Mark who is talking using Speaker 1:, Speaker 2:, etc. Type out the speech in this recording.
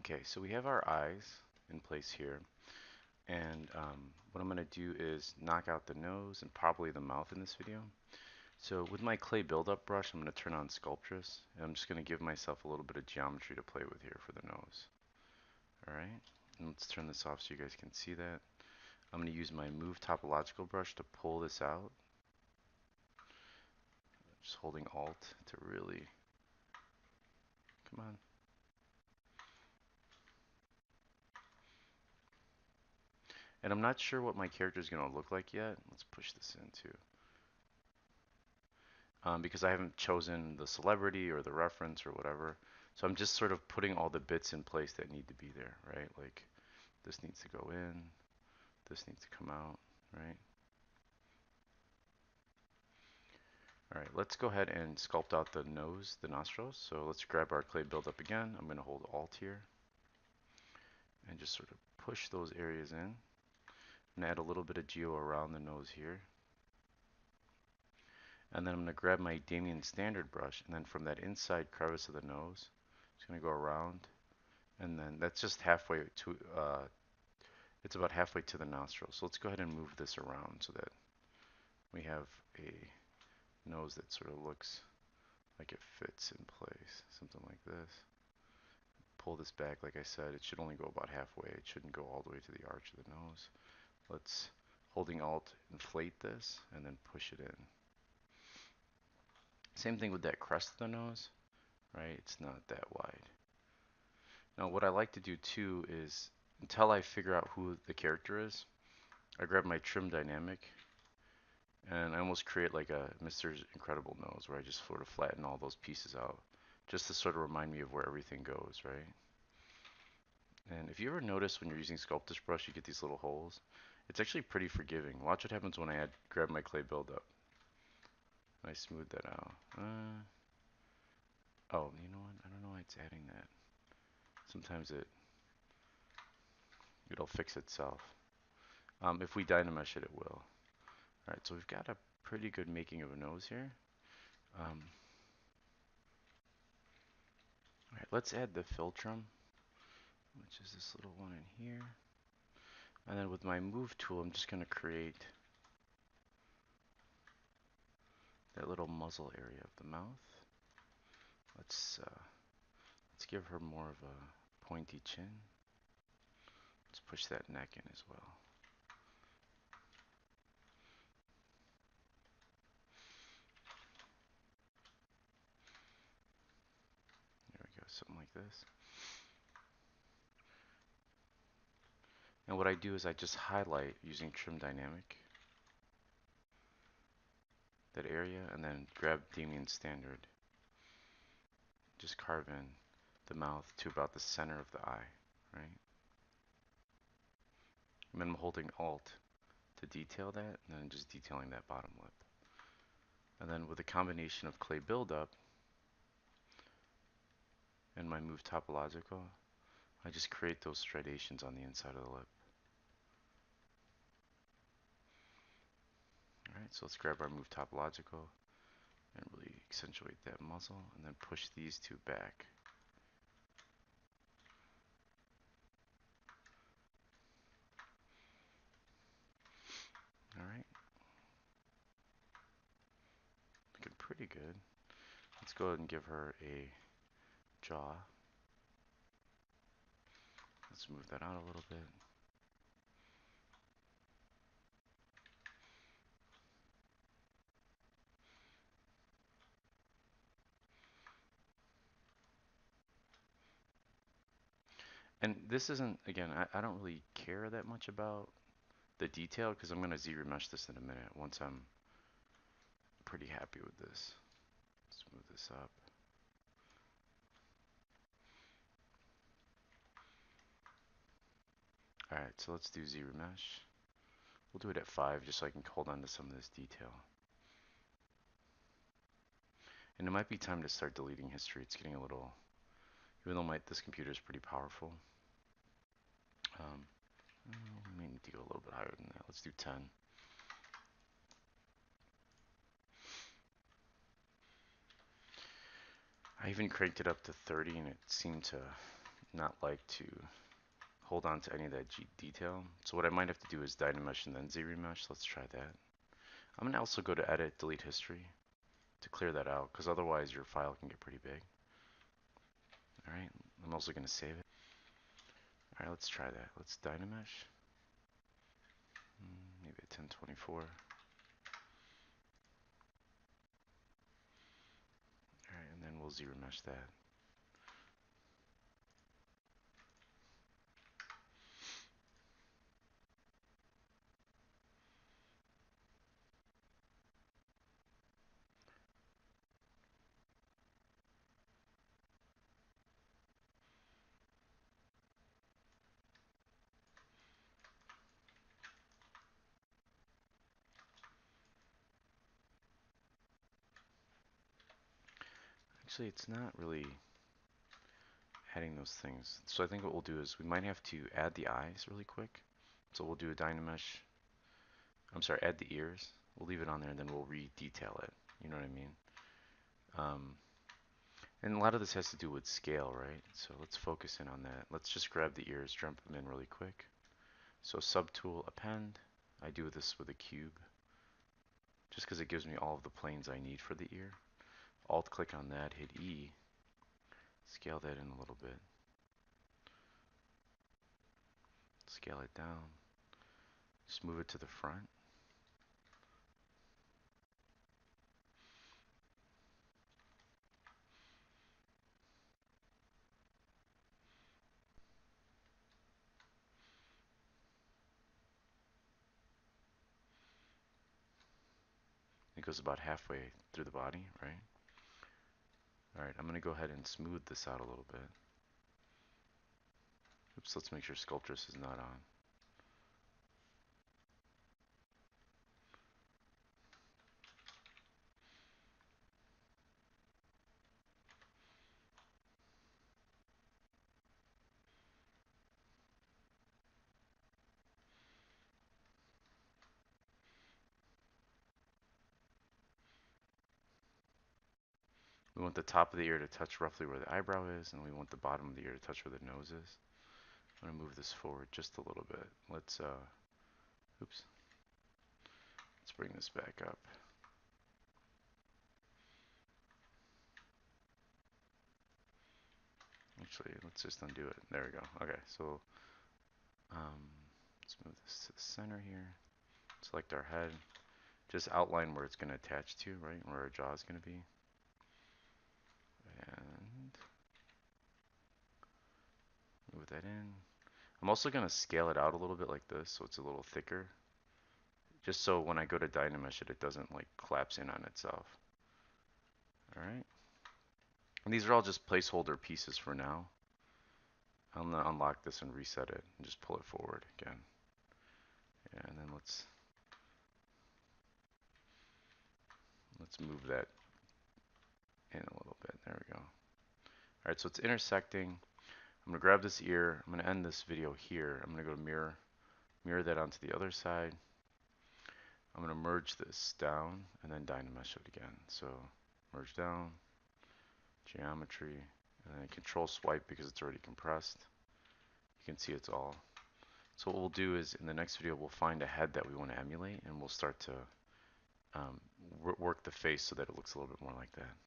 Speaker 1: Okay, so we have our eyes in place here, and what I'm going to do is knock out the nose and probably the mouth in this video. So with my clay buildup brush, I'm going to turn on Sculptress, and I'm just going to give myself a little bit of geometry to play with here for the nose. Alright, and let's turn this off so you guys can see that. I'm going to use my Move Topological brush to pull this out. Just holding Alt to really, come on. And I'm not sure what my character is going to look like yet. Let's push this in too. Because I haven't chosen the celebrity or the reference or whatever. So I'm just sort of putting all the bits in place that need to be there, right? Like this needs to go in, this needs to come out, right? All right, let's go ahead and sculpt out the nose, the nostrils. So let's grab our clay buildup again. I'm going to hold Alt here and just sort of push those areas in and add a little bit of geo around the nose here. And then I'm going to grab my Damien Standard brush, and then from that inside crevice of the nose, it's going to go around, and then that's just halfway to, it's about halfway to the nostril. So let's go ahead and move this around so that we have a nose that sort of looks like it fits in place, something like this. Pull this back, like I said, it should only go about halfway. It shouldn't go all the way to the arch of the nose. Let's, holding Alt, inflate this, and then push it in. Same thing with that crest of the nose, right? It's not that wide. Now what I like to do too is, until I figure out who the character is, I grab my trim dynamic and I almost create like a Mr. Incredible nose where I just sort of flatten all those pieces out just to sort of remind me of where everything goes, right? And if you ever notice when you're using Sculptus brush you get these little holes, it's actually pretty forgiving. Watch what happens when I grab my clay buildup. I smooth that out. Oh, you know what? I don't know why it's adding that. Sometimes it'll fix itself. If we Dynamesh it, it will. Alright, so we've got a pretty good making of a nose here. Alright, let's add the Philtrum, which is this little one in here. And then with my Move tool, I'm just going to create that little muzzle area of the mouth. Let's give her more of a pointy chin. Let's push that neck in as well. There we go, something like this. And what I do is I just highlight using Trim Dynamic that area and then grab Damien Standard. Just carve in the mouth to about the center of the eye, right? And then I'm holding Alt to detail that, and then just detailing that bottom lip. And then with a combination of clay buildup and my Move Topological, I just create those striations on the inside of the lip. Alright, so let's grab our Move Topological and really accentuate that muzzle, and then push these two back. Alright, looking pretty good. Let's go ahead and give her a jaw. Let's move that out a little bit. And this isn't, again, I don't really care that much about the detail because I'm going to Z-remesh this in a minute once I'm pretty happy with this. Let's move this up. Alright, so let's do Z-remesh. We'll do it at 5 just so I can hold on to some of this detail. And it might be time to start deleting history. It's getting a little, even though this computer is pretty powerful. We may need to go a little bit higher than that. Let's do 10. I even cranked it up to 30 and it seemed to not like to hold on to any of that detail. So what I might have to do is Dynamesh and then ZRemesh. Let's try that. I'm going to also go to Edit, Delete History to clear that out, because otherwise your file can get pretty big. Alright, I'm also going to save it. Alright, let's try that. Let's Dynamesh. Maybe a 1024. Alright, and then we'll ZRemesh that. Actually, it's not really adding those things. So I think what we'll do is we might have to add the eyes really quick. So we'll do a Dynamesh. I'm sorry, add the ears. We'll leave it on there and then we'll re-detail it. You know what I mean? And a lot of this has to do with scale, right? So let's focus in on that. Let's just grab the ears, jump them in really quick. So subtool, append. I do this with a cube, just because it gives me all of the planes I need for the ear. Alt click on that, hit E, scale that in a little bit. Scale it down. Just move it to the front. It goes about halfway through the body, right? Alright, I'm going to go ahead and smooth this out a little bit. Oops, let's make sure Sculptress is not on. We want the top of the ear to touch roughly where the eyebrow is, and we want the bottom of the ear to touch where the nose is. I'm going to move this forward just a little bit. Let's, oops. Let's bring this back up. Actually, let's just undo it. There we go. Okay, so let's move this to the center here. Select our head. Just outline where it's going to attach to, right? Where our jaw is going to be. And move that in. I'm also going to scale it out a little bit like this, so it's a little thicker. Just so when I go to Dynamesh it doesn't like collapse in on itself. Alright. And these are all just placeholder pieces for now. I'm going to unlock this and reset it and just pull it forward again. And then let's move that in a little bit. There we go. Alright, so it's intersecting. I'm going to grab this ear. I'm going to end this video here. I'm going to go to mirror that onto the other side. I'm going to merge this down and then Dynamesh it again. So merge down, geometry, and then control swipe because it's already compressed. You can see it's all. So what we'll do is in the next video we'll find a head that we want to emulate and we'll start to work the face so that it looks a little bit more like that.